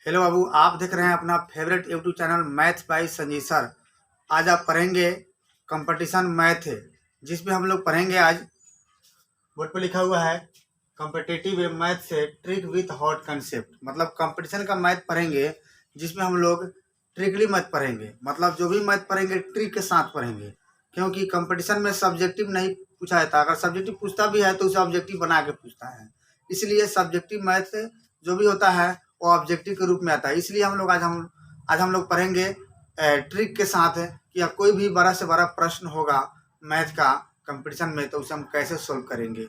Hello बाबू, आप देख रहे हैं अपना favourite YouTube channel math bye Sanjeev sir. आज आप पढ़ेंगे कंपटीशन मैथ, जिसमें हम लोग पढ़ेंगे। आज बोर्ड पर लिखा हुआ है कॉम्पिटिटिव मैथ से ट्रिक विथ हॉट कंसेप्ट। मतलब कंपटीशन का मैथ पढ़ेंगे, जिसमें हम लोग ट्रिकली मैथ पढ़ेंगे। मतलब जो भी मैथ पढ़ेंगे ट्रिक के साथ पढ़ेंगे, क्योंकि कंपटीशन में सब्जेक्टिव नहीं पूछा जाता। अगर सब्जेक्टिव पूछता भी है तो उसे ऑब्जेक्टिव बना के पूछता है। इसलिए सब्जेक्टिव मैथ जो भी होता है वो ऑब्जेक्टिव के रूप में आता है। इसलिए आज हम लोग पढ़ेंगे ट्रिक के साथ कि अब कोई भी बड़ा से बड़ा प्रश्न होगा मैथ का कंपटीशन में, तो उसे हम कैसे सोल्व करेंगे।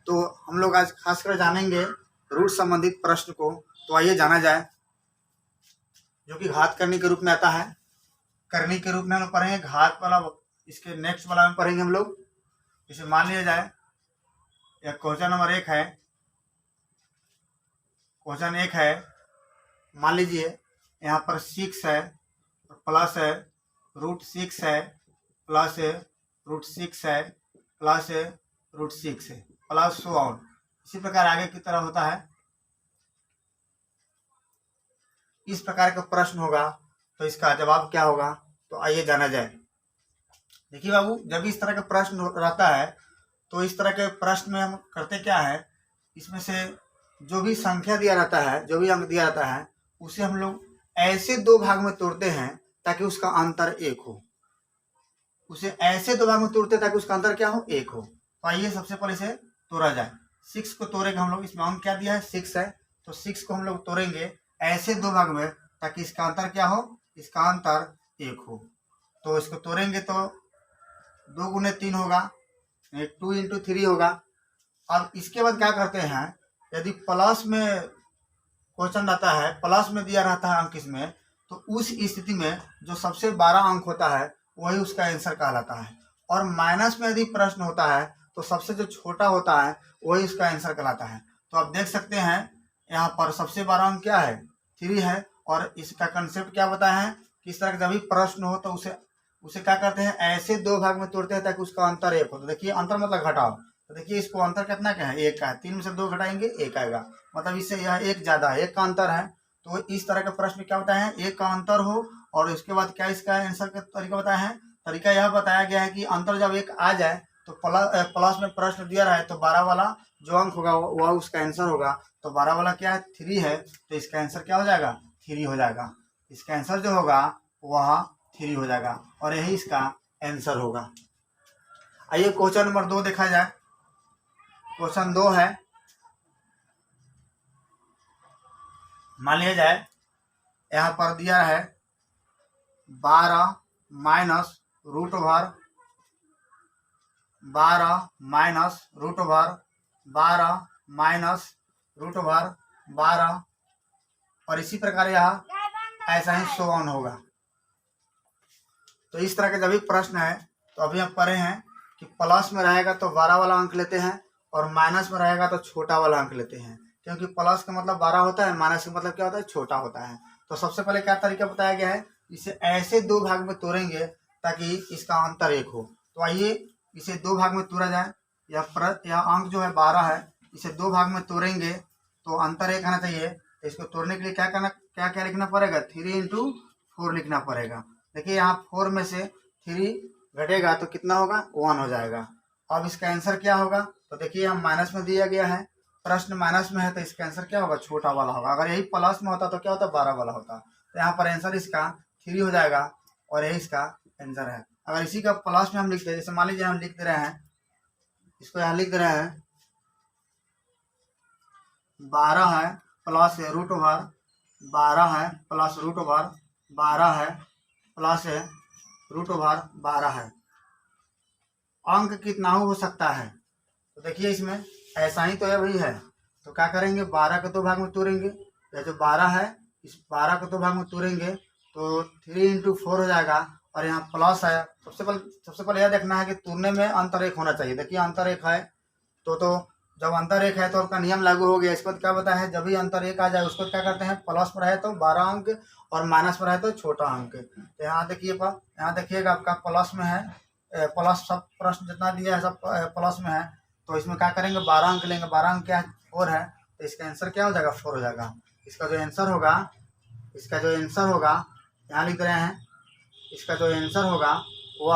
तो हम लोग आज खासकर जानेंगे रूट संबंधित प्रश्न को। तो आइए जाना जाए, जो कि घात करने के रूप में आता है। करनी के रूप में हम लोग पढ़ेंगे घात वाला। इसके नेक्स्ट वाला में पढ़ेंगे हम लोग। इसे मान लिया जाए यह क्वेश्चन नंबर 1 है। क्वेश्चन 1 है, मान लीजिए यहाँ पर 6 है, प्लस है √6 है, प्लस है √6 है, प्लस है √6 है, प्लस सो ऑन। इसी प्रकार आगे की तरह होता है। इस प्रकार का प्रश्न होगा तो इसका जवाब क्या होगा, तो आइए जाना जाए। देखिए बाबू, जब इस तरह का प्रश्न रहता है तो इस तरह के प्रश्न में हम करते क्या है, इसमें से जो भी संख्या दिया रहता है, जो भी अंक दिया रहता है, उसे हम लोग ऐसे दो भाग में तोड़ते हैं ताकि उसका अंतर 1 हो। उसे ऐसे दो भाग में तोड़ते हैं ताकि उसका अंतर क्या हो, 1 हो। तो आइए सबसे पहले इसे तोड़ा जाए। 6 को तोड़ेंगे हम लोग। इसमें अंक क्या दिया है, 6 है। तो 6 को हम लोग तोड़ेंगे ऐसे दो भाग में ताकि इसका अंतर क्या हो, इसका अंतर 1 हो। तो इसको तोड़ेंगे तो 2 गुने 3 होगा, 2 इंटू 3 होगा। अब इसके बाद क्या करते हैं, यदि प्लस में क्वेश्चन रहता है, प्लस में दिया रहता है अंक इसमें, तो उस स्थिति में जो सबसे बड़ा अंक होता है वही उसका आंसर कहलाता है। और माइनस में यदि प्रश्न होता है तो सबसे जो छोटा होता है वही उसका आंसर कहलाता है। तो आप देख सकते हैं यहाँ पर सबसे बड़ा अंक क्या है, 3 है। और इसका कंसेप्ट क्या बताया है कि इस तरह का जब भी प्रश्न हो तो उसे क्या करते हैं, ऐसे दो भाग में तोड़ते हैं ताकि उसका अंतर 1 हो। तो देखिए अंतर मतलब घटाओ। तो देखिए इसको अंतर कितना क्या है, 1 का है। 3 में से 2 घटाएंगे 1 आएगा, मतलब इससे यह 1 ज्यादा है, 1 का अंतर है। तो इस तरह के प्रश्न में क्या बताया है, 1 का अंतर हो। और उसके बाद क्या इसका आंसर का तरीका बताया है, तरीका यह बताया गया है कि अंतर जब 1 आ जाए तो प्लस में प्रश्न दिया रहा है तो 12 वाला जो अंक होगा वह उसका आंसर होगा। तो 12 वाला क्या है, 3 है। तो इसका आंसर क्या हो जाएगा, 3 हो जाएगा। इसका आंसर जो होगा वह 3 हो जाएगा और यही इसका आंसर होगा। आइए क्वेश्चन नंबर 2 देखा जाए। क्वेश्चन 2 है, मान लिया जाए यहाँ पर दिया है 12 minus root over 12 minus root over 12 minus root over 12, और इसी प्रकार यह ऐसा ही सो ऑन होगा। तो इस तरह का जब भी प्रश्न है तो अभी हम पढ़े हैं कि प्लस में रहेगा तो 12 वाला अंक लेते हैं और माइनस में रहेगा तो छोटा वाला अंक लेते हैं, क्योंकि प्लस का मतलब 12 होता है, माइनस का मतलब क्या होता है, छोटा होता है। तो सबसे पहले क्या तरीका बताया गया है, इसे ऐसे दो भाग में तोड़ेंगे ताकि इसका अंतर 1 हो। तो आइए इसे दो भाग में तोड़ा जाए। यह अंक जो है 12 है, इसे दो भाग में तोड़ेंगे तो अंतर 1 आना चाहिए। तो इसको तोड़ने के लिए क्या क्या लिखना पड़ेगा, 3 इंटू 4 लिखना पड़ेगा। देखिए यहाँ 4 में से 3 घटेगा तो कितना होगा, 1 हो जाएगा। अब इसका आंसर क्या होगा, तो देखिए यहाँ माइनस में दिया गया है, प्रश्न माइनस में है, तो इसका आंसर क्या होगा, छोटा वाला होगा। अगर यही प्लस में होता तो क्या होता, 12 वाला होता। तो यहाँ पर आंसर इसका 3 हो जाएगा और यही इसका आंसर है। अगर इसी का प्लस में हम लिखते हैं, जैसे मान लीजिए हम लिख दे रहे हैं, इसको यहाँ लिख दे रहे हैं 12 है प्लस रूट ओवर 12 है प्लस रूट ओवर 12 है प्लस रूट ओवर 12 है। अंक कितना हो सकता है, तो देखिए इसमें ऐसा ही तो है वही है। तो क्या करेंगे, 12 को दो भाग में तोड़ेंगे। यह जो 12 है इस 12 को दो भाग में तोड़ेंगे तो 3 इंटू 4 हो जाएगा। और यहाँ प्लस है। सबसे पहले यह देखना है कि तोड़ने में अंतर 1 होना चाहिए। देखिए अंतर 1 है तो जब अंतर 1 है तो आपका नियम लागू हो गया। इसके बाद क्या बताया है, जब भी अंतर 1 आ जाए उसको क्या करते हैं, प्लस में रहे तो 12 अंक और माइनस में रहे तो छोटा अंक। तो यहाँ देखिएगा आपका प्लस में है, प्लस सब प्रश्न जितना दिया है सब प्लस में है। तो इसमें क्या करेंगे, 12 अंक लेंगे। 12 अंक क्या है, 4 है। तो इसका आंसर क्या हो जाएगा, 4 हो जाएगा। इसका जो आंसर होगा इसका जो आंसर होगा, यहाँ लिख रहे हैं, इसका जो आंसर होगा वह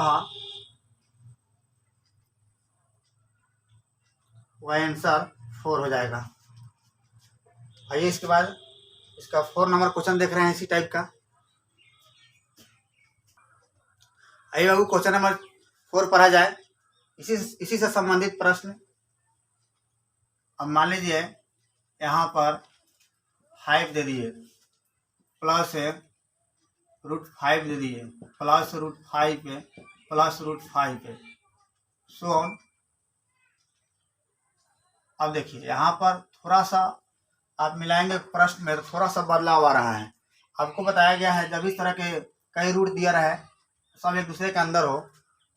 आंसर 4 हो जाएगा। आइए इसके बाद इसका 4 नंबर क्वेश्चन देख रहे हैं इसी टाइप का। आइए बाबू क्वेश्चन नंबर 4 पढ़ा जाए, इसी से संबंधित प्रश्न। अब मान लीजिए यहाँ पर 5 दे दिए प्लस √5 दे दिए प्लस √5 पे प्लस √5 पे सो। अब देखिए यहाँ पर थोड़ा सा आप मिलाएंगे प्रश्न में तो थोड़ा सा बदलाव आ रहा है। आपको बताया गया है जब इस तरह के कई रूट दिया रहा है सब एक दूसरे के अंदर हो,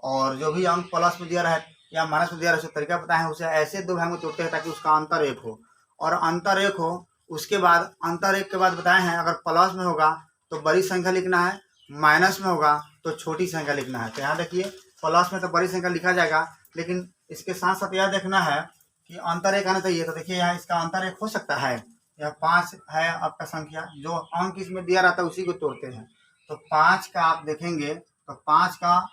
और जो भी अंक प्लस में दिया रहा है या माइनस में दिया रहा है, उसका तरीका पता है, उसे ऐसे 2 भाग में तोड़ते हैं ताकि उसका अंतर 1 हो, और अंतर 1 हो। उसके बाद अंतर 1 के बाद बताए हैं अगर प्लस में होगा तो बड़ी संख्या लिखना है, माइनस में होगा तो छोटी संख्या लिखना है। तो यहाँ देखिए प्लस में तो बड़ी संख्या लिखा जाएगा, लेकिन इसके साथ साथ यह देखना है कि अंतर 1 आना चाहिए। तो देखिए यहाँ इसका अंतर 1 हो सकता है, यह 5 है आपका संख्या, जो अंक इसमें दिया रहता है उसी को तोड़ते हैं। तो 5 का आप देखेंगे तो 5 का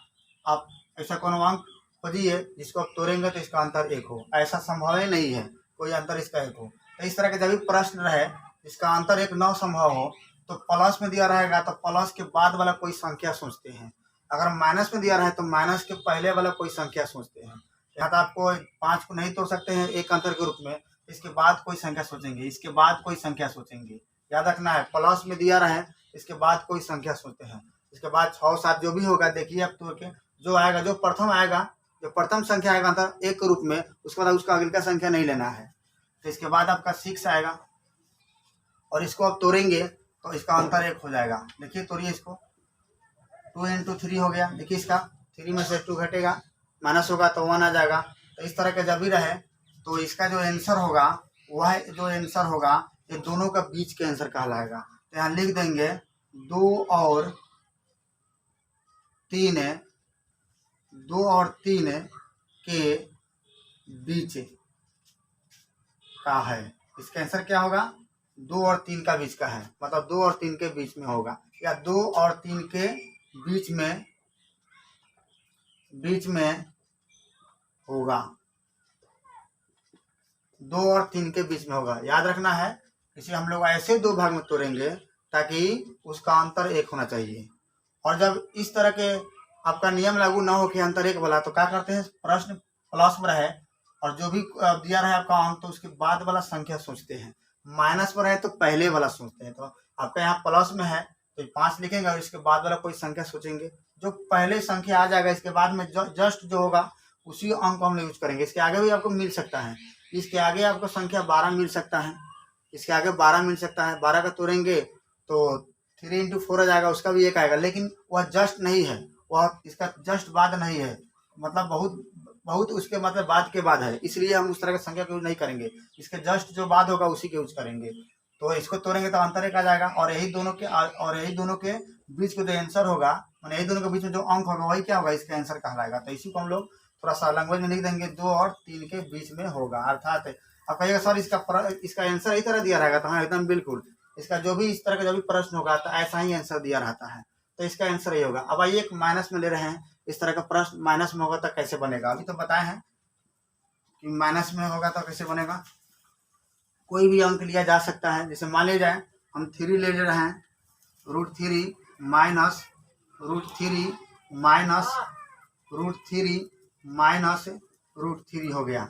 आप ऐसा कौन अंक खोजिए जिसको आप तोड़ेंगे तो इसका अंतर 1 हो। ऐसा संभव ही नहीं है कोई अंतर इसका 1 हो। तो इस तरह के जब भी प्रश्न रहे इसका अंतर 1 न संभव हो तो प्लस में दिया रहेगा तो प्लस के बाद वाला कोई संख्या सोचते हैं, अगर माइनस में दिया रहे तो माइनस के पहले वाला कोई संख्या सोचते हैं। यहाँ तो आपको 5 को नहीं तोड़ सकते हैं एक अंतर के रूप में, इसके बाद कोई संख्या सोचेंगे, इसके बाद कोई संख्या सोचेंगे। याद रखना है प्लस में दिया रहे इसके बाद कोई संख्या सोचते हैं, इसके बाद 6 7 जो भी होगा देखिए आप तोड़ के जो आएगा, जो प्रथम आएगा, जो प्रथम संख्या आएगा अंतर 1 के रूप में, उसके बाद उसका अगले का संख्या नहीं लेना है। तो इसके बाद आपका 6 आएगा और इसको आप तोड़ेंगे तो इसका अंतर 1 हो जाएगा। देखिए तोड़िए इसको, 2 × 3 हो गया। देखिए इसका 3 में से 2 घटेगा, माइनस होगा तो 1 आ जाएगा। तो इस तरह का जब भी रहे तो इसका जो आंसर होगा वह जो आंसर होगा ये दोनों का बीच के आंसर कहलाएगा। तो यहाँ लिख देंगे 2 और 3 के बीच का है। इसका आंसर क्या होगा, 2 और 3 का बीच का है, मतलब 2 और 3 के बीच में होगा, या 2 और 3 के बीच में होगा, 2 और 3 के बीच में होगा। याद रखना है इसे हम लोग ऐसे 2 भाग में तोड़ेंगे ताकि उसका अंतर 1 होना चाहिए। और जब इस तरह के आपका नियम लागू ना हो कि अंतर 1 वाला, तो क्या करते हैं प्रश्न प्लस में रहे और जो भी दिया रहे आपका अंक तो उसके बाद वाला संख्या सोचते हैं, माइनस में रहे तो पहले वाला सोचते हैं। तो आपका यहाँ प्लस में है तो 5 लिखेंगे और इसके बाद वाला कोई संख्या सोचेंगे, जो पहले संख्या आ जाएगा इसके बाद में जस्ट जो होगा उसी अंक को हम यूज करेंगे। इसके आगे भी आपको मिल सकता है, इसके आगे आपको संख्या 12 मिल सकता है, इसके आगे 12 मिल सकता है, 12 का तोड़ेंगे तो 3 × 4 आ जाएगा, उसका भी 1 आएगा, लेकिन वह जस्ट नहीं है, वह इसका जस्ट बाद नहीं है, मतलब बहुत उसके मतलब बाद के बाद है, इसलिए हम उस तरह की संख्या को यूज नहीं करेंगे, इसके जस्ट जो बाद होगा उसी के यूज करेंगे। तो इसको तोड़ेंगे तो अंतर 1 आ जाएगा, और यही दोनों के बीच का जो आंसर होगा, मैंने यही दोनों के बीच में जो अंक होगा वही क्या होगा, इसका आंसर कहलाएगा। तो इसी को हम लोग थोड़ा सा लैंग्वेज में लिख देंगे, 2 और 3 के बीच में होगा। अर्थात अब कहिएगा सर इसका आंसर इसी तरह दिया रहेगा, तो हाँ एकदम बिल्कुल, इसका जो भी इस तरह का जो भी प्रश्न होगा तो ऐसा ही आंसर दिया रहता है, तो इसका आंसर ये होगा। अब आइए एक माइनस में ले रहे हैं, इस तरह का प्रश्न माइनस में होगा तो कैसे बनेगा, अभी तो बताए हैं कि माइनस में होगा तो कैसे बनेगा। कोई भी अंक लिया जा सकता है, जैसे मान लीजिए हम 3 ले रहे हैं, √3 माइनस √3 माइनस √3 माइनस √3 हो गया,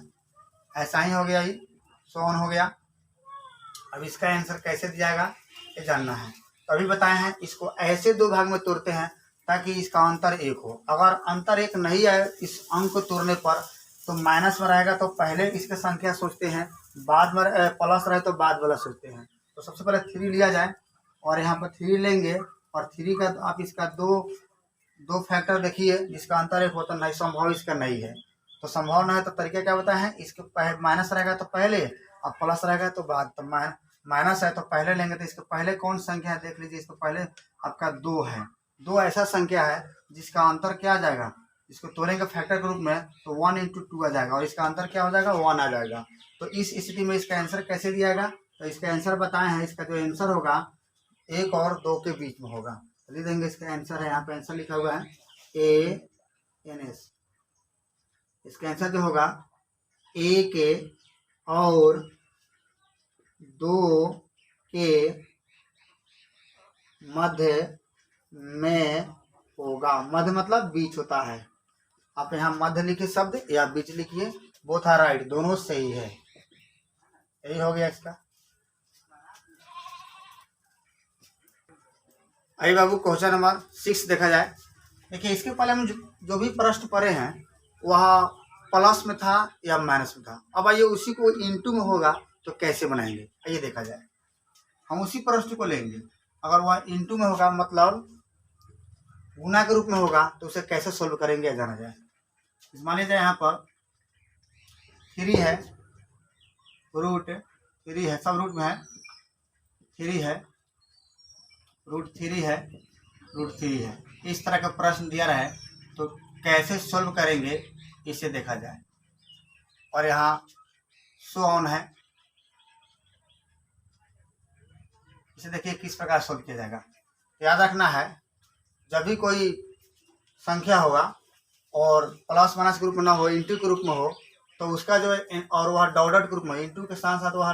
ऐसा ही हो गया, ये 100 हो गया। अब इसका आंसर कैसे दिया जाएगा ये जानना है, तो अभी बताए हैं इसको ऐसे 2 भाग में तोड़ते हैं ताकि इसका अंतर 1 हो। अगर अंतर 1 नहीं आए इस अंक को तोड़ने पर तो माइनस में रहेगा तो पहले इसके संख्या सोचते हैं, बाद में प्लस रहे तो बाद वाला सोचते हैं। तो सबसे पहले 3 लिया जाए और यहाँ पर 3 लेंगे, और 3 का आप इसका दो फैक्टर देखिए जिसका अंतर 1 होता नहीं, संभव इसका नहीं है। तो संभव नहीं है तो तरीका क्या बताया है, इसके माइनस रहेगा तो पहले और प्लस रहेगा तो बाद। तो माइनस है तो पहले लेंगे, तो इसके पहले कौन संख्या है देख लीजिए, इसके पहले आपका 2 है, 2 ऐसा संख्या है जिसका अंतर क्या आ जाएगा, इसको तोड़ेंगे फैक्टर के रूप में तो 1 × 2 आ जाएगा, और इसका अंतर क्या हो जाएगा 1 आ जाएगा। तो इस स्थिति में इसका आंसर कैसे दिया जाएगा, तो इसका आंसर बताए हैं, इसका जो आंसर होगा एक और दो के बीच में होगा। लिख देंगे, इसका आंसर है, यहाँ पे आंसर लिखा हुआ है ANS। इसका आंसर जो होगा ए के और दो के मध्य में होगा। मध्य मतलब बीच होता है। आप यहाँ मध्य लिखिए शब्द या बीच लिखिए, बोथ आर राइट, दोनों सही है। यही हो गया इसका। आइए बाबू क्वेश्चन नंबर 6 देखा जाए। देखिए इसके पहले हम जो भी प्रश्न पढ़े हैं वह प्लस में था या माइनस में था। अब आइए उसी को इनटू में होगा तो कैसे बनाएंगे, आइए देखा जाए। हम उसी प्रश्न को लेंगे, अगर वह इनटू में होगा मतलब गुना के रूप में होगा तो उसे कैसे सोल्व करेंगे जाना जाए। मान लीजिए यहाँ पर 3 है, रूट 3 है, सब रूट में है, 3 है, रूट 3 है, रूट 3 है। इस तरह का प्रश्न दिया रहे तो कैसे सोल्व करेंगे इसे देखा जाए। और यहाँ सो ऑन है, इसे देखिए किस प्रकार सोल्व किया जाएगा। याद रखना है, जब भी कोई संख्या होगा और प्लस माइनस के रूप में ना हो, इंटू के रूप में हो, तो उसका जो और वह डॉटेड के रूप में, इंटू के साथ साथ वह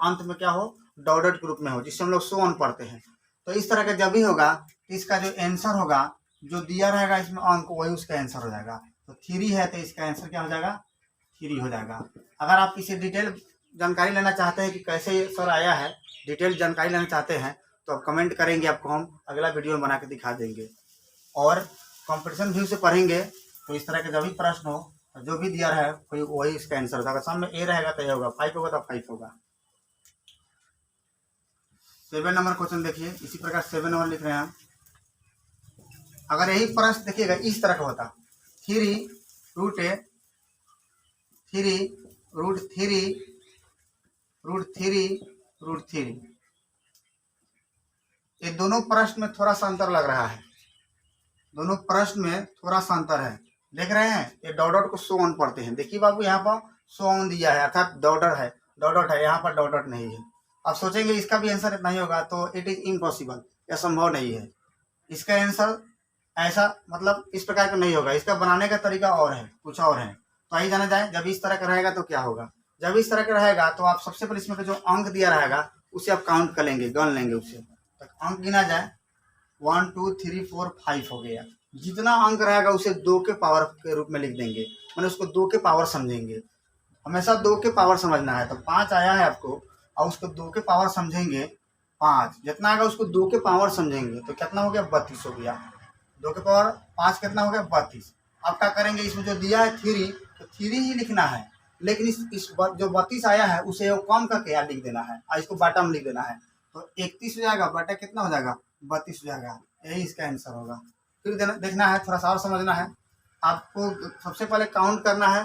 अंत में क्या हो, डॉटेड के रूप में हो, जिससे हम लोग सो ऑन पढ़ते हैं। तो इस तरह का जब भी होगा तो इसका जो आंसर होगा, जो दिया रहेगा इसमें अंक, वही उसका आंसर हो जाएगा। तो 3 है तो इसका आंसर क्या हो जाएगा, 3 हो जाएगा। अगर आप किसी डिटेल जानकारी लेना चाहते हैं कि कैसे सर आया है, डिटेल जानकारी लेना चाहते हैं तो आप कमेंट करेंगे, आपको हम अगला वीडियो में बना के दिखा देंगे। और कंपटीशन व्यू से पढ़ेंगे तो इस तरह के जब भी प्रश्न हो, जो भी दिया है कोई वही इसका आंसर होगा। सामने ए रहेगा तो ये होगा, 5 होगा तो 5 होगा। 7 नंबर क्वेश्चन देखिए, इसी प्रकार 7 नंबर लिख रहे हैं हम। अगर यही प्रश्न देखिएगा इस तरह का होता, 3 रूट 3 रूट 3 रूट 3 रूट 3, ये दोनों प्रश्न में थोड़ा सा अंतर लग रहा है, दोनों प्रश्न में थोड़ा सा अंतर है। देख रहे हैं, ये डॉट को सो ऑन पढ़ते हैं। देखिए बाबू यहाँ पर सो ऑन दिया है, अर्थात डॉट है, यहाँ पर डॉट नहीं है। आप सोचेंगे इसका भी आंसर नहीं होगा तो इट इज इम्पॉसिबल, यह संभव नहीं है। इसका आंसर ऐसा मतलब इस प्रकार का नहीं होगा, इसका बनाने का तरीका और है, कुछ और है। तो आइए जाना जाए, जब इस तरह का रहेगा तो क्या होगा। जब इस तरह का रहेगा तो आप सबसे पहले इसमें जो अंक दिया रहेगा उसे आप काउंट कर लेंगे, गन लेंगे उसे, तो अंक गिना जाए 1 2 3 4 5 हो गया। जितना अंक रहेगा उसे 2 के पावर के रूप में लिख देंगे, मैंने उसको 2 के पावर समझेंगे। हमेशा 2 के पावर समझना है। तो 5 आया है आपको और उसको 2 के पावर समझेंगे, 5 जितना आएगा उसको 2 के पावर समझेंगे तो कितना हो गया, 32 हो गया। 2 के पावर 5 कितना हो गया, 32। अब क्या करेंगे, इसमें जो दिया है 3 तो 3 ही लिखना है, लेकिन इस जो 32 आया है उसे कम करके यहाँ लिख देना है और इसको बाटा में लिख देना है। तो 31 हो जाएगा, बाटा कितना हो जाएगा, 32 हो जाएगा। यही इसका आंसर होगा। फिर देखना है, थोड़ा सा और समझना है आपको। सबसे पहले काउंट करना है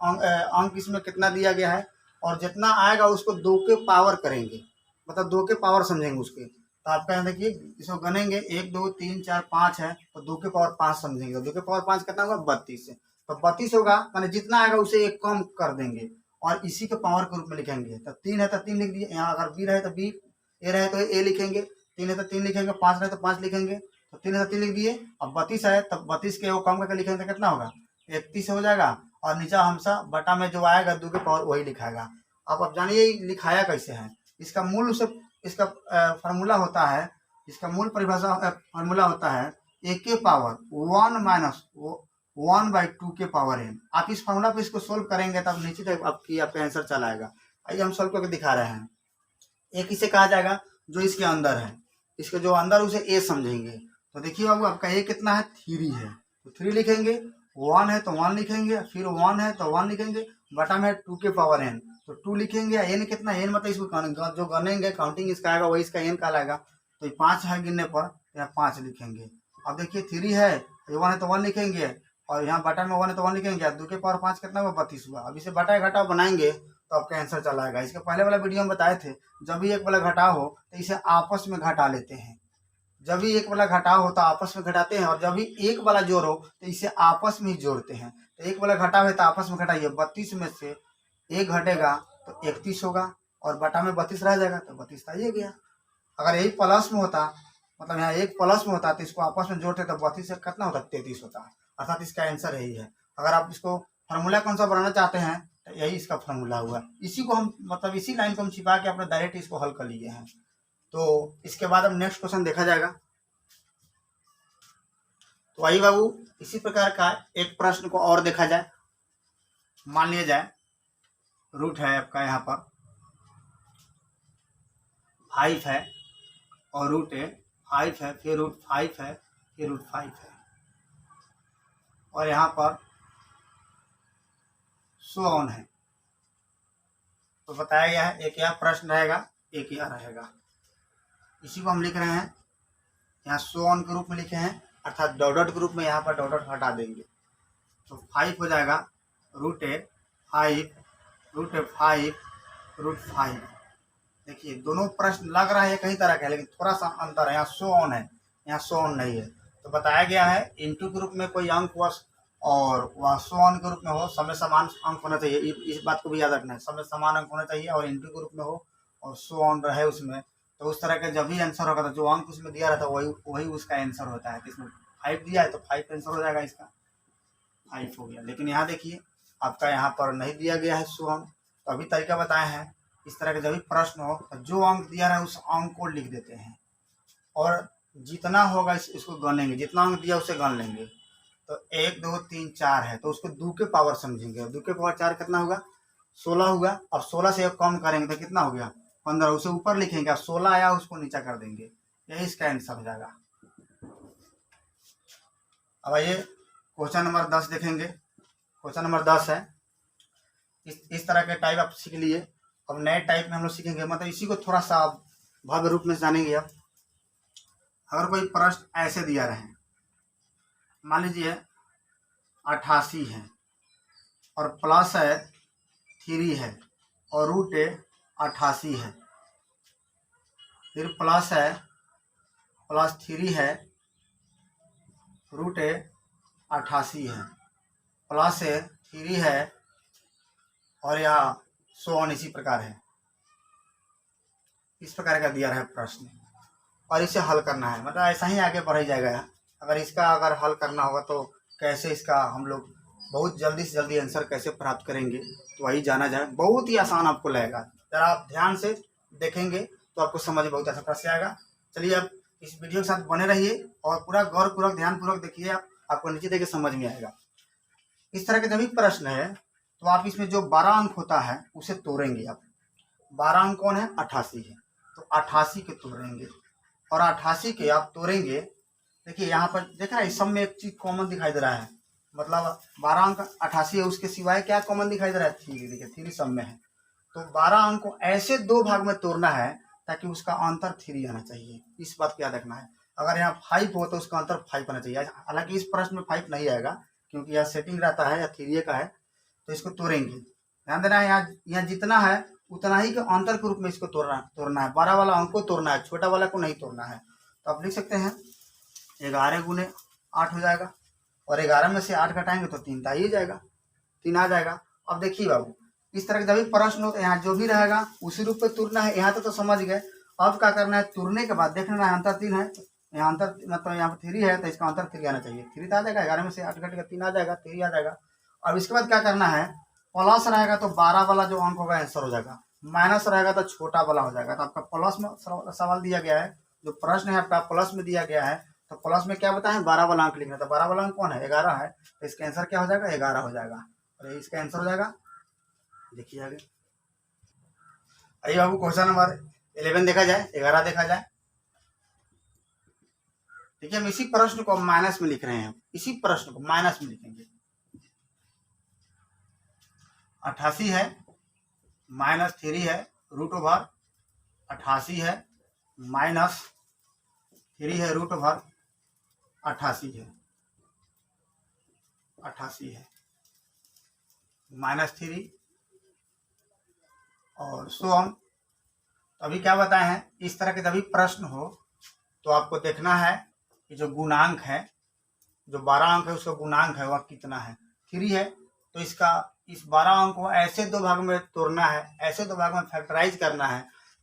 अंक इसमें कितना दिया गया है, और जितना आएगा उसको 2 के पावर करेंगे, मतलब 2 के पावर समझेंगे उसके। तो आपका यहाँ देखिए, इसको गनेंगे 1 2 3 4 5 है तो 2 के पावर 5 समझेंगे। तो 2 के पावर 5 कितना होगा, 32 है। तो 32 होगा, मैंने जितना आएगा उसे एक कम कर देंगे और इसी के पावर के रूप में लिखेंगे। तो 3 है तो 3 लिख दिए, यहाँ अगर बी रहे तो बी, ए रहे तो ए लिखेंगे, 3 है तो 3 लिखेंगे, 5 रहे तो 5 लिखेंगे। तो 3 है तो 3 लिख दिए। अब 32 है तब 32 के वो कम करके लिखेंगे तो कितना होगा, 31 हो जाएगा। और नीचा हमेशा बटा में जो आएगा 2 के पावर वही लिखाएगा। अब जानिए लिखाया कैसे है। इसका मूल से इसका फार्मूला होता है, इसका मूल परिभाषा फार्मूला होता है ए के पावर 1 माइनस 1/2 के पावर n। आप इस फार्मूला पे इसको सोल्व करेंगे तब निश्चित है आपका आंसर चला आएगा। आइए हम सोल्व करके दिखा रहे हैं। एक इसे कहा जाएगा जो इसके अंदर है, इसके जो अंदर उसे ए समझेंगे। तो देखिए बाबू आपका ए कितना है, 3 है तो 3 लिखेंगे, 1 है तो 1 लिखेंगे, फिर 1 है तो 1 लिखेंगे, बटा में 2 के पावर n तो 2 लिखेंगे। एन कितना, एन मतलब इसको जो गनेंगे काउंटिंग इसका आएगा वही इसका एन कहलाएगा। तो 5 है गिनने पर यहाँ 5 लिखेंगे। अब देखिए 3 है, 1 है तो 1 लिखेंगे, और यहाँ बटा में 1 है तो 1 लिखेंगे। 2 के पावर 5 कितना हुआ, 32 हुआ। अब इसे बटा घटाव बनाएंगे तो आपका आंसर चला आएगा। इसके पहले वाला वीडियो में बताए थे, जब भी एक वाला घटाव हो तो इसे आपस में घटा लेते हैं। जब भी एक वाला घटाव हो तो आपस में घटाते हैं, और जब भी एक वाला जोड़ हो तो इसे आपस में ही जोड़ते हैं। तो एक वाला घटाव है तो आपस में घटाइए, 32 में से 1 घटेगा तो 31 होगा, और बटा में 32 रह जाएगा तो 32 तो ये गया। अगर यही प्लस में होता, मतलब यहाँ एक प्लस में होता तो इसको आपस में जोड़ते तो 32 से कितना होता, 33 होता। अर्थात इसका आंसर यही है। अगर आप इसको फार्मूला कौन सा बनाना चाहते हैं तो यही इसका फार्मूला हुआ। इसी को हम मतलब इसी लाइन को हम छिपा के अपने डायरेक्ट इसको हल कर लिए हैं। तो इसके बाद अब नेक्स्ट क्वेश्चन देखा जाएगा। तो वही बाबू इसी प्रकार का एक प्रश्न को और देखा जाए। मान लिया जाए रूट है आपका यहाँ पर 5 है और रूट है 5 है, फिर रूट 5 है, फिर रूट 5 है, और यहाँ पर सो ऑन है। तो बताया गया है एक यह प्रश्न रहेगा, एक यह रहेगा। इसी को हम लिख रहे हैं यहाँ सो ऑन के रूप में लिखे हैं, अर्थात डॉट के रूप में यहाँ पर डॉट हटा देंगे। तो 5 हो जाएगा रूट 5 रूट 5 रूट 5। देखिए दोनों प्रश्न लग रहा है कई तरह का है, लेकिन थोड़ा सा अंतर है। यहाँ सो ऑन है, यहाँ सो ऑन नहीं है। तो बताया गया है इनटू के रूप में कोई अंक हुआ और वह सो ऑन के रूप में हो, समय समान अंक होना चाहिए। इस बात को भी याद रखना है, समय समान अंक होना चाहिए और इनटू के रूप में हो और सो ऑन रहे उसमें। तो उस तरह का जब भी आंसर होगा तो जो अंक उसमें दिया रहता है वही उसका आंसर होता है। इसमें 5 दिया है तो 5 आंसर हो जाएगा, इसका 5 हो गया। लेकिन यहाँ देखिए आपका यहाँ पर नहीं दिया गया है सो ऑन। तो अभी तरीका बताए हैं, इस तरह का जब भी प्रश्न हो तो जो अंक दिया है उस अंक को लिख देते हैं और जितना होगा इसको गण लेंगे, जितना अंक दिया उसे गण लेंगे। तो 1 2 3 4 है तो उसको 2 के पावर समझेंगे। 2 के पावर 4 कितना होगा, 16 होगा। अब 16 से कम करेंगे तो कितना हो गया, 15। उसे ऊपर लिखेंगे, अब 16 आया उसको नीचा कर देंगे, यही इसका आंसर हो जाएगा। अब आइए क्वेश्चन नंबर 10 देखेंगे। क्वेश्चन नंबर 10 है, इस तरह के टाइप आप सीख लिए। अब नए टाइप में हम लोग सीखेंगे, मतलब इसी को थोड़ा सा भव्य रूप में जानेंगे। अब अगर कोई प्रश्न ऐसे दिया रहे, मान लीजिए 88 है और प्लस है 3 है और रूट 88 है, फिर प्लस है प्लस 3 है रूट 88 है, प्लस 3 है और यहाँ सो ऑन इसी प्रकार है। इस प्रकार का दिया है प्रश्न और इसे हल करना है, मतलब ऐसा ही आगे बढ़ जाएगा। अगर इसका अगर हल करना होगा तो कैसे इसका हम लोग बहुत जल्दी से जल्दी आंसर कैसे प्राप्त करेंगे तो वही जाना जाए। बहुत ही आसान आपको लगेगा, जरा आप ध्यान से देखेंगे तो आपको समझ बहुत आसान तरह से आएगा। चलिए अब इस वीडियो के साथ बने रहिए और पूरा गौरपूर्वक ध्यानपूर्वक देखिए, आपको नीचे देख के समझ में आएगा। इस तरह के जब भी प्रश्न है तो आप इसमें जो 12 अंक होता है उसे तोड़ेंगे। आप 12 अंक कौन है, 88 है, तो 88 के तोड़ेंगे और 88 के आप तोड़ेंगे। देखिए यहाँ पर देखा है, इस सब में एक चीज कॉमन दिखाई दे रहा है, मतलब 12 अंक 88 है, उसके सिवाय क्या कॉमन दिखाई दे रहा है, 3। देखिए 3 सब में है। तो 12 अंक को ऐसे 2 भाग में तोड़ना है ताकि उसका अंतर 3 आना चाहिए। इस बात को याद रखना है। अगर यहाँ 5 हो तो उसका अंतर 5 आना चाहिए। हालांकि इस प्रश्न में 5 नहीं आएगा क्योंकि यहाँ सेटिंग रहता है या 3 का है। तो इसको तोड़ेंगे, ध्यान देना है। यहाँ जितना है उतना ही के अंतर के रूप में इसको तोड़ना है। 12 वाला अंक को तोड़ना है, छोटा वाला को नहीं तोड़ना है। तो आप लिख सकते हैं 11 गुने 8 हो जाएगा और 11 में से 8 घटाएंगे तो 3 आ ही जाएगा, 3 आ जाएगा। अब देखिए बाबू इस तरह के जब भी प्रश्न हो तो यहाँ जो भी रहेगा उसी रूप में तोड़ना है। यहाँ तक तो समझ गए। अब क्या करना है, तोड़ने के बाद देखना है अंतर 3 है, यहाँ अंतर मतलब यहाँ पर 3 है तो इसका अंतर 3 आना चाहिए। 3 तो आ जाएगा, 11 में से 8 घटेगा 3 आ जाएगा, 3 आ जाएगा। अब इसके बाद क्या करना है, प्लस रहेगा तो 12 वाला जो अंक होगा आंसर हो जाएगा, माइनस रहेगा तो छोटा वाला हो जाएगा। तो आपका प्लस में सवाल दिया गया है, जो प्रश्न है आपका प्लस में दिया गया है। तो प्लस में क्या बताएं, 12 वाला अंक लिखना। तो 12 वाला अंक कौन है, 11 है, तो इसका आंसर क्या हो जाएगा, 11 हो जाएगा और इसका आंसर हो जाएगा। देखिए आगे आइए बाबू क्वेश्चन नंबर 11 देखा जाए, 11 देखा जाए। देखिए हम इसी प्रश्न को माइनस में लिख रहे हैं, इसी प्रश्न को माइनस में लिखेंगे। 88 है माइनस 3 है रूट ओवर 88 है माइनस 3 है रूट ओवर 88 है, 88 है माइनस 3 और सो ऑन। तो अभी क्या बताए हैं, इस तरह के जब भी प्रश्न हो तो आपको देखना है कि जो गुणांक है, जो 12 अंक है उसका गुणांक है वह कितना है, 3 है। तो इसका इस 12 अंक को ऐसे 2 भाग में तोड़ना है, ऐसे 2 भाग में फैक्टराइज करना है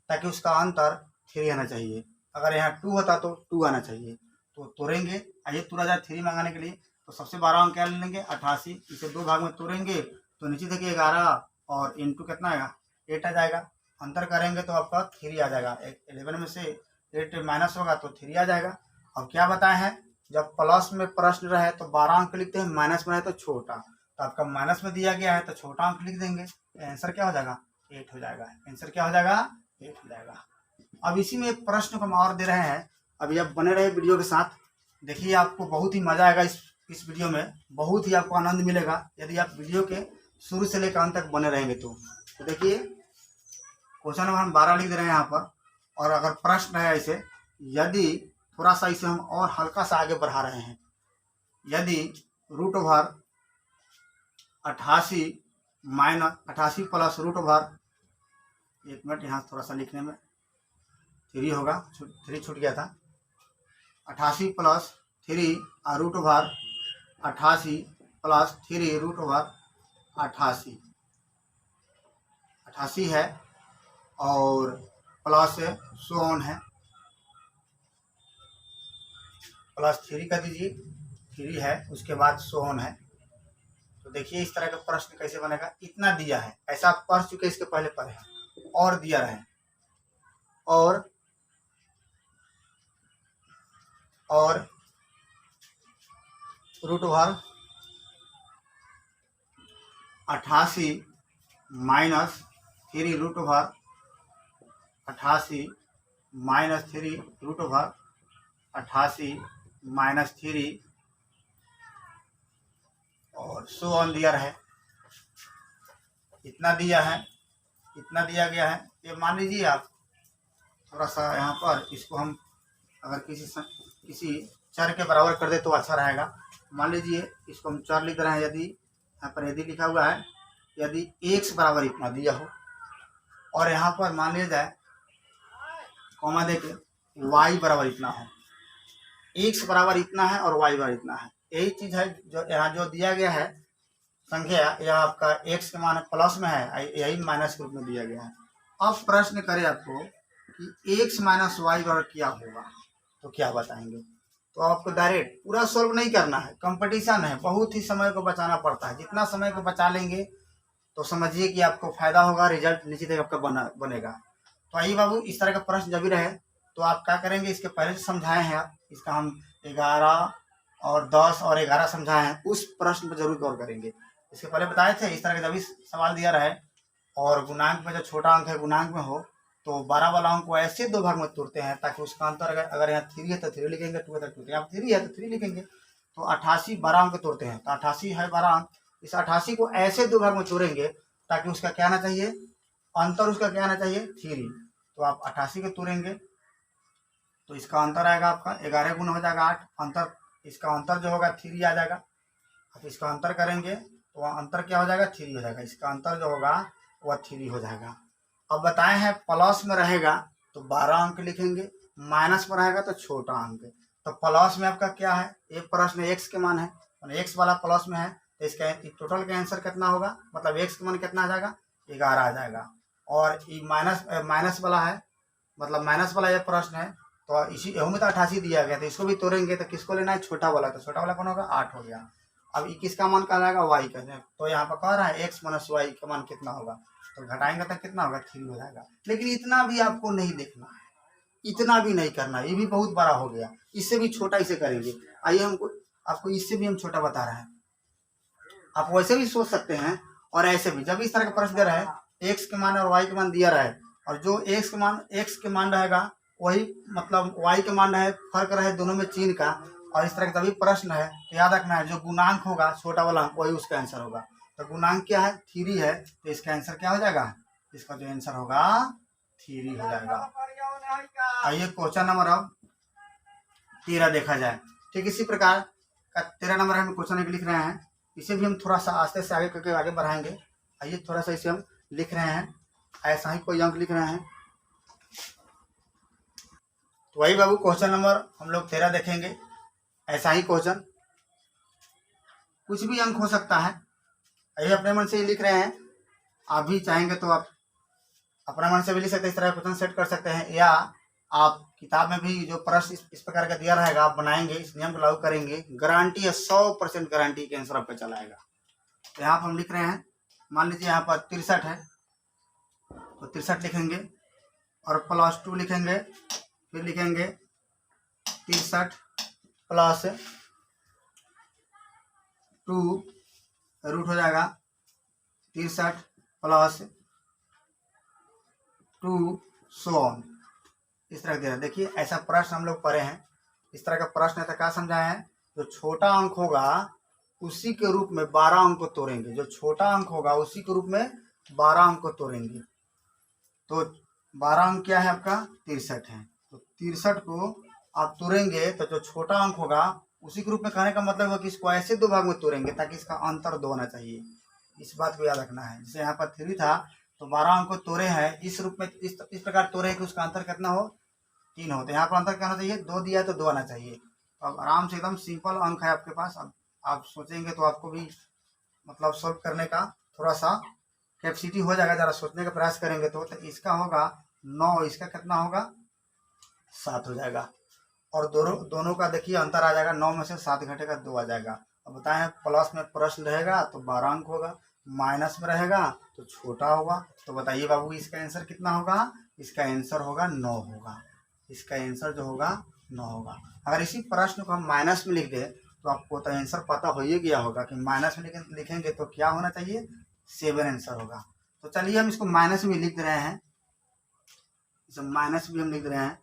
ताकि उसका अंतर 3 आना चाहिए। अगर यहाँ 2 होता तो 2 आना चाहिए। तो तोड़ेंगे, आइए तोड़ा जाए 3 मंगाने के लिए। तो सबसे 12 अंक क्या ले लेंगे 88। इसे 2 भाग में तोड़ेंगे तो नीचे देखिए 11 और इंटू कितना आएगा 8 आ जाएगा। अंतर करेंगे तो आपका 3 आ जाएगा। 11 में से 8 माइनस होगा तो 3 आ जाएगा। अब क्या बताए हैं, जब प्लस में प्रश्न रहे तो 12 अंक लिखते हैं, माइनस में रहे तो छोटा। तो आपका माइनस में दिया गया है तो छोटा अंक लिख देंगे। आंसर क्या हो जाएगा 8 हो जाएगा। आंसर क्या हो जाएगा 8 हो जाएगा। अब इसी में एक प्रश्न को हम और दे रहे हैं, अभी आप बने रहे वीडियो के साथ। देखिए आपको बहुत ही मजा आएगा इस वीडियो में, बहुत ही आपको आनंद मिलेगा यदि आप वीडियो के शुरू से लेकर अंत तक बने रहेंगे। तो देखिए क्वेश्चन नंबर हम 12 लिख दे रहे हैं यहाँ पर। और अगर प्रश्न है ऐसे, यदि थोड़ा सा इसे हम और हल्का सा आगे बढ़ा रहे हैं, यदि root over 88 minus 88 plus root over, एक मिनट यहाँ थोड़ा सा लिखने में 3 होगा, 3 छूट गया था। 88 plus 3 root over 88 plus 3 root over 88 है और प्लस सोन है, प्लस 3 कर दीजिए, 3 है उसके बाद सोन है। तो देखिए इस तरह का प्रश्न कैसे बनेगा। इतना दिया है, ऐसा आप पढ़ चुके इसके पहले पढ़े हैं, और दिया रहे और root over 88 minus 3 root over 88 minus 3 root over 88 minus 3 और सो ऑन दिया है। इतना दिया है, इतना दिया गया है। ये मान लीजिए आप थोड़ा सा यहाँ पर इसको हम अगर किसी चर के बराबर कर दे तो अच्छा रहेगा। मान लीजिए इसको हम चर लिख रहे हैं, यदि यहाँ पर यदि लिखा हुआ है यदि x बराबर इतना दिया हो और यहाँ पर मान लिया जाए कॉमा देके y बराबर इतना हो, x बराबर इतना है और y बराबर इतना है। यही चीज है जो यहाँ जो दिया गया है संख्या, यह आपका x के मान प्लस में है, यही माइनस के रूप में दिया गया है। अब प्रश्न करे आपको कि x माइनस वाई बराबर क्या होगा, तो क्या बताएंगे। तो आपको डायरेक्ट पूरा सॉल्व नहीं करना है, कंपटीशन है, बहुत ही समय को बचाना पड़ता है। जितना समय को बचा लेंगे तो समझिए कि आपको फायदा होगा, रिजल्ट निश्चित आपका बनेगा। तो आइए बाबू, इस तरह का प्रश्न जब भी रहे तो आप क्या करेंगे, इसके पहले से समझाए हैं आप, इसका हम 11 और 10 और 11 समझाए हैं, उस प्रश्न पर जरूर गौर करेंगे। इसके पहले बताए थे इस तरह का जब भी सवाल दिया रहे और गुणांक में जो छोटा अंक है गुणांक में हो तो 12 वाला अंक को ऐसे 2 भाग में तोड़ते हैं ताकि उसका अंतर अगर यहाँ 3 है तो 3 लिखेंगे, 2 है तो 2, यहाँ 3 है तो 3 लिखेंगे। तो 88 12 अंक तोड़ते हैं, तो 88 है 12 अंक। इस 88 को ऐसे 2 भाग में तोड़ेंगे ताकि उसका क्या आना चाहिए, अंतर उसका क्या आना चाहिए 3। तो आप 88 को तोड़ेंगे तो इसका अंतर आएगा आपका 11 गुना हो जाएगा 8, अंतर इसका अंतर जो होगा 3 आ जाएगा। अब इसका अंतर करेंगे तो वह अंतर क्या हो जाएगा 3 हो जाएगा, इसका अंतर जो होगा वह 3 हो जाएगा। अब बताए हैं प्लस में रहेगा तो 12 अंक लिखेंगे, माइनस में रहेगा तो छोटा अंक। तो प्लस में आपका क्या है, एक प्रश्न एक्स के मान है, एक्स वाला प्लस में है तो इसका टोटल का आंसर कितना होगा, मतलब एक्स का मान कितना आ जाएगा 11 आ जाएगा। और ये माइनस वाला है, मतलब माइनस वाला ये प्रश्न है तो इसी में तो 88 दिया गया था, इसको भी तोड़ेंगे तो किसको लेना है छोटा वाला, तो छोटा वाला कौन होगा 8 हो गया। अब किसका मान कहा जाएगा वाई का, तो यहाँ पर कह रहा है एक्स माइनस वाई का मान कितना होगा, तो घटाएंगे तो कितना होगा 3 हो जाएगा। लेकिन इतना भी आपको नहीं देखना है, इतना भी नहीं करना है, ये भी बहुत बड़ा हो गया, इससे भी छोटा इसे करेंगे। आइए हमको आपको इससे भी हम छोटा बता रहे हैं, आप वैसे भी सोच सकते हैं और ऐसे भी। जब इस तरह का प्रश्न दे रहा है एक्स के मान और वाई के मान दिया रहा है और जो एक्स के मान रहेगा वही मतलब वाई के मान रहे, फर्क रहे दोनों में चिन्ह का, और इस तरह का तभी प्रश्न है तो याद रखना है जो गुणांक होगा छोटा वाला वही उसका आंसर होगा। तो गुणांक क्या है 3 है तो इसका आंसर क्या हो जाएगा, इसका जो आंसर होगा 3 हो जाएगा। आइए क्वेश्चन नंबर अब 13 देखा जाए। ठीक इसी प्रकार का 13 नंबर हम क्वेश्चन लिख रहे हैं, इसे भी हम थोड़ा सा आस्ते से आगे करके आगे बढ़ाएंगे। आइए थोड़ा सा इसे हम लिख रहे हैं, ऐसा ही कोई अंक लिख रहे हैं। तो वही बाबू क्वेश्चन नंबर हम लोग 13 देखेंगे, ऐसा ही क्वेश्चन, कुछ भी अंक हो सकता है, ये अपने मन से ही लिख रहे हैं। आप भी चाहेंगे तो आप अपने मन से भी लिख सकते हैं, इस तरह क्वेश्चन सेट कर सकते हैं, या आप किताब में भी जो प्रश्न इस प्रकार का दिया रहेगा, आप बनाएंगे, इस नियम को लागू करेंगे, गारंटी है, 100% गारंटी के आंसर आपका चला आएगा। तो यहाँ पर हम लिख रहे हैं, मान लीजिए यहाँ पर 63 है, तो 63 लिखेंगे और +2 लिखेंगे, फिर लिखेंगे 63 प्लस 2 रूट हो जाएगा 63 प्लस 2 सो ऑन। इस तरह दे रहा है। देखिए ऐसा प्रश्न हम लोग पढ़े हैं, इस तरह का प्रश्न है तो क्या समझाए हैं, जो छोटा अंक होगा उसी के रूप में 12 अंक को तोड़ेंगे, जो छोटा अंक होगा उसी के रूप में 12 अंक को तोड़ेंगे। तो 12 अंक क्या है आपका, 63 है, तो 63 को आप तोड़ेंगे तो जो छोटा अंक होगा उसी के रूप में, कहने का मतलब है कि इसको ऐसे दो भाग में तोड़ेंगे ताकि इसका अंतर 2 होना चाहिए। इस बात को याद रखना है। जैसे यहाँ पर 3 था तो 12 अंक को तोड़े हैं, इस रूप में इस प्रकार तोड़े कि उसका अंतर कितना हो, 3 हो। तो यहाँ पर अंतर क्या होना चाहिए, 2 दिया है तो 2 आना चाहिए। अब आराम से एकदम सिंपल अंक है आपके पास। अब आप सोचेंगे तो आपको भी मतलब सॉल्व करने का थोड़ा सा कैपेसिटी हो जाएगा, जरा सोचने का प्रयास करेंगे तो इसका होगा 9, इसका कितना होगा 7 हो जाएगा। और दोनों का देखिए अंतर आ जाएगा, 9 में से 7 घटेगा 2 आ जाएगा। अब बताएं, प्लस में प्रश्न रहेगा तो 12 अंक होगा, माइनस में रहेगा तो छोटा होगा। तो बताइए बाबू इसका आंसर कितना होगा, इसका आंसर होगा 9 होगा। इसका आंसर जो होगा 9 होगा। अगर इसी प्रश्न को हम माइनस में लिख दें तो आपको तो आंसर पता हो ही गया होगा कि माइनस में लिखेंगे तो क्या होना चाहिए, 7 आंसर होगा। तो चलिए हम इसको माइनस में लिख रहे हैं, इसे माइनस भी हम लिख रहे हैं।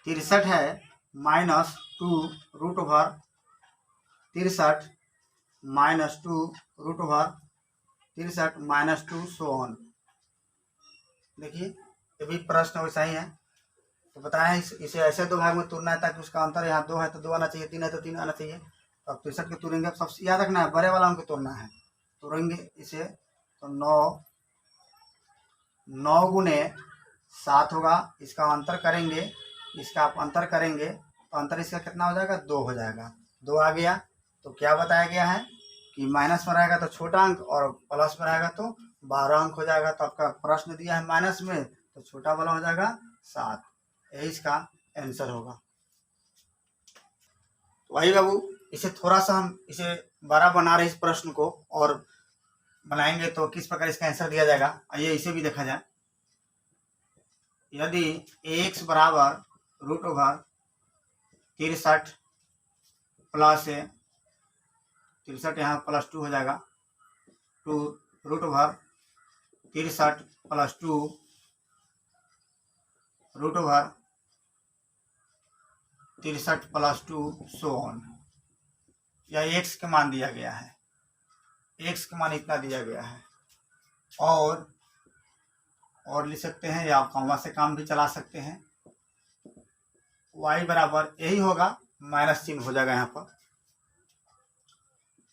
63 है -2 root over 63 -2 root over 63 -2 so on. देखिए ये भी प्रश्न वैसा ही है। तो बताएं इसे ऐसे दो भाग में तोड़ना है ताकि उसका अंतर यहाँ 2 है तो 2 आना चाहिए, 3 है तो 3 आना चाहिए। तो अब 63 को तोड़ेंगे, अब सबसे याद रखना है बड़े वाला अंक तोड़ना है। तोड़ेंगे इसे तो 9 गुने 7 होगा, इसका अंतर करेंगे, इसका आप अंतर करेंगे तो अंतर इसका कितना हो जाएगा, 2 हो जाएगा। 2 आ गया तो क्या बताया गया है कि माइनस में रहेगा तो छोटा अंक और प्लस में रहेगा तो 12 अंक हो जाएगा। तो आपका प्रश्न दिया है माइनस में तो छोटा वाला हो जाएगा 7, यही इसका आंसर होगा। तो वही बाबू इसे थोड़ा सा हम इसे बड़ा बना रहे इस प्रश्न को और बनाएंगे तो किस प्रकार इसका आंसर दिया जाएगा, आइए इसे भी देखा जाए। यदि x बराबर रूट ओवर 63 प्लस 63 यहाँ +2 हो जाएगा, 2 root over 63 +2 root over 63 +2 so on. यह x का मान दिया गया है, x का मान इतना दिया गया है। और लिख सकते हैं या कॉमा से काम भी चला सकते हैं। y बराबर यही होगा, माइनस चिन्ह हो जाएगा यहाँ पर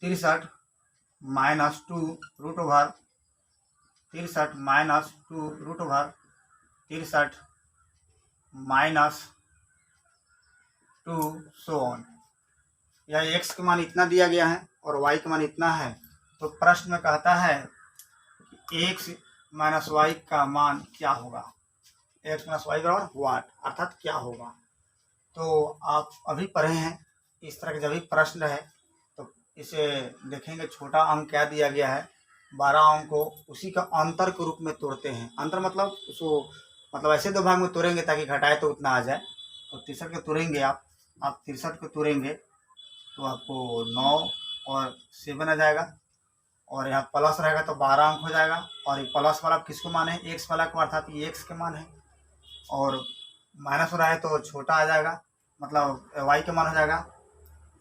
63 -2 root over 63 -2 root over 63 -2 so on. यह x का मान इतना दिया गया है और y का मान इतना है। तो प्रश्न में कहता है कि x माइनस y का मान क्या होगा, x माइनस y बराबर व्हाट, अर्थात क्या होगा। तो आप अभी पढ़े हैं इस तरह के जब भी प्रश्न है तो इसे देखेंगे छोटा अंक क्या दिया गया है, 12 अंक को उसी का अंतर के रूप में तोड़ते हैं। अंतर मतलब उसको मतलब ऐसे दो भाग में तोड़ेंगे ताकि घटाए तो उतना आ जाए। तो 63 को तोड़ेंगे आप 63 को तोड़ेंगे तो आपको 9 और 7 आ जाएगा और यहाँ प्लस रहेगा तो 12 अंक हो जाएगा। और ये प्लस वाला किसको मान है, एक्स वाला को, अर्थात ये एक्स के मान है। और माइनस हो रहा है तो छोटा आ जाएगा, मतलब वाई के मान हो जाएगा।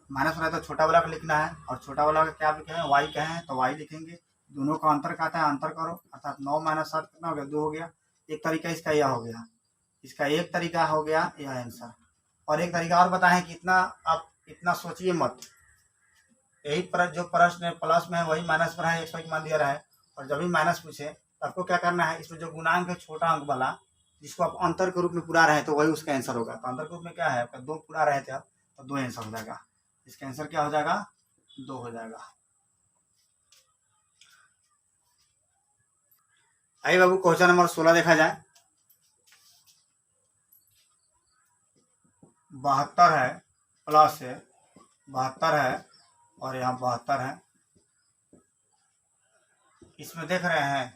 माइनस हो रहा है तो छोटा वाला को लिखना है और छोटा वाला का क्या लिखे हैं, वाई कहे हैं तो वाई लिखेंगे। दोनों का अंतर कहता है, अंतर करो, अर्थात 9 - 7 कितना हो गया, 2 हो गया। एक तरीका इसका यह हो गया, इसका एक तरीका हो गया यह आंसर। और एक तरीका और बताएं कि इतना आप इतना सोचिए मत, यही जो प्रश्न प्लस में है वही माइनस में है, एक्स वाई मान दिया रहा है। और जब भी माइनस पूछे तो आपको क्या करना है, इसमें जो गुणांक है छोटा अंक वाला जिसको आप अंतर के रूप में पुरा रहे हैं तो वही उसका आंसर होगा। तो अंतर के रूप में क्या है आपका 2 पुरा रहे थे आप तो 2 आंसर हो जाएगा। इसका आंसर क्या हो जाएगा, 2 हो जाएगा। आइए बाबू क्वेश्चन नंबर 16 देखा जाए। 72 है प्लस है 72 है और यहाँ 72 है। इसमें देख रहे हैं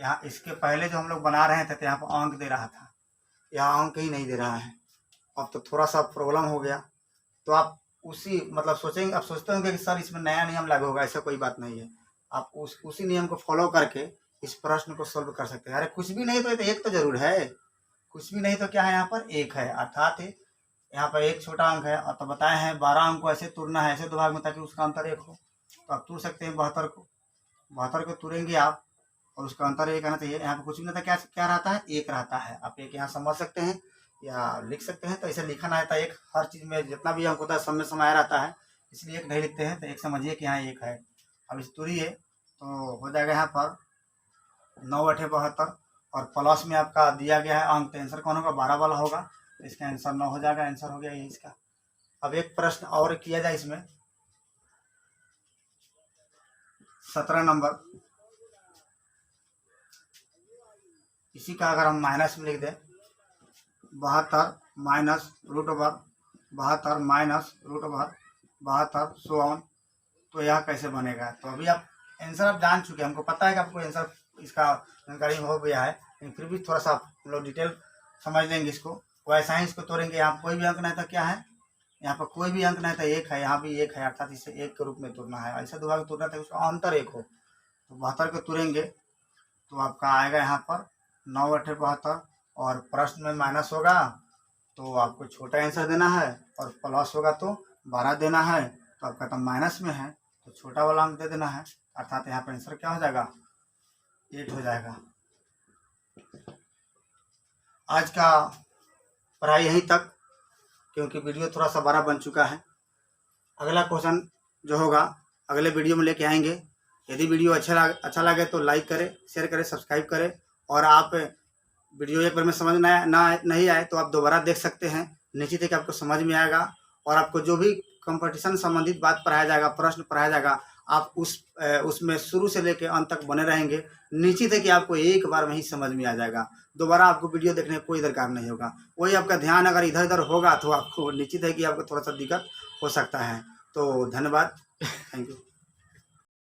यहाँ इसके पहले जो हम लोग बना रहे थे तो यहाँ पर अंक दे रहा था, यहाँ अंक ही नहीं दे रहा है। अब तो थोड़ा सा प्रॉब्लम हो गया। तो आप उसी मतलब सोचेंगे, आप सोचते होंगे कि सर इसमें नया नियम लागू होगा, ऐसा कोई बात नहीं है। आप उसी नियम को फॉलो करके इस प्रश्न को सोल्व कर सकते हैं। अरे कुछ भी नहीं तो एक तो जरूर है, कुछ भी नहीं तो क्या है, यहाँ पर एक है, अर्थात यहाँ पर एक छोटा अंक है। और तो बताए हैं 12 अंक को ऐसे तुरना है, ऐसे दो भाग में, ताकि उसका अंतर एक हो। तो आप तुर सकते हैं 72 को, 72 को तुरेंगे आप और उसका अंतर एक आना चाहिए। यहाँ पर कुछ भी नहीं था, क्या क्या रहता है, एक रहता है। आप एक यहाँ समझ सकते हैं या लिख सकते हैं। तो ऐसे लिखा ना रहता है एक, हर चीज़ में जितना भी अंक होता है सब में समाया रहता है, इसलिए एक नहीं लिखते हैं। तो एक समझिए कि यहाँ एक है। अब इस तुरिए तो हो जाएगा यहाँ पर 9 8 72 और प्लस में आपका दिया गया है अंक, तो आंसर कौन होगा, 12 वाला होगा। तो इसका आंसर 9 हो जाएगा, आंसर हो गया ये इसका। अब एक प्रश्न और किया जाए इसमें, 17 नंबर। इसी का अगर हम माइनस में लिख दें 72 minus root over 72 minus root over 72 so on, तो यह कैसे बनेगा। तो अभी आप आंसर आप जान चुके हैं, हमको पता है कि आपको आंसर इसका जानकारी हो गया है, लेकिन फिर भी थोड़ा सा हम लोग डिटेल समझ लेंगे इसको। वैसा ही इसको तोड़ेंगे। यहाँ कोई भी अंक नहीं था, क्या है, यहाँ पर कोई भी अंक नहीं था, एक है, यहाँ भी एक है, अर्थात इसे एक के रूप में तोड़ना है। ऐसा दो भाग तोड़ना था उसका अंतर एक हो। तो 72 को तुरेंगे तो आपका आएगा यहाँ पर 9 8 72 और प्रश्न में माइनस होगा तो आपको छोटा आंसर देना है और प्लस होगा तो 12 देना है। तो आपका तो माइनस में है तो छोटा वाला अंक दे देना है, अर्थात यहाँ पर आंसर क्या हो जाएगा, 8 हो जाएगा। आज का पढ़ाई यहीं तक, क्योंकि वीडियो थोड़ा सा बड़ा बन चुका है। अगला क्वेश्चन जो होगा अगले वीडियो में लेके आएंगे। यदि वीडियो अच्छा लगे तो लाइक करें, शेयर करें, सब्सक्राइब करें। और आप वीडियो एक बार में समझ नहीं आए तो आप दोबारा देख सकते हैं, निश्चित है कि आपको समझ में आएगा। और आपको जो भी कंपटीशन संबंधित बात पढ़ाया जाएगा, प्रश्न पढ़ाया जाएगा, आप उसमें शुरू से लेकर अंत तक बने रहेंगे। निश्चित है कि आपको एक बार में ही समझ में आ जाएगा, दोबारा आपको वीडियो देखने का कोई दरकार नहीं होगा। वही आपका ध्यान अगर इधर उधर होगा तो आपको निश्चित है कि आपको थोड़ा सा दिक्कत हो सकता है। तो धन्यवाद, थैंक यू।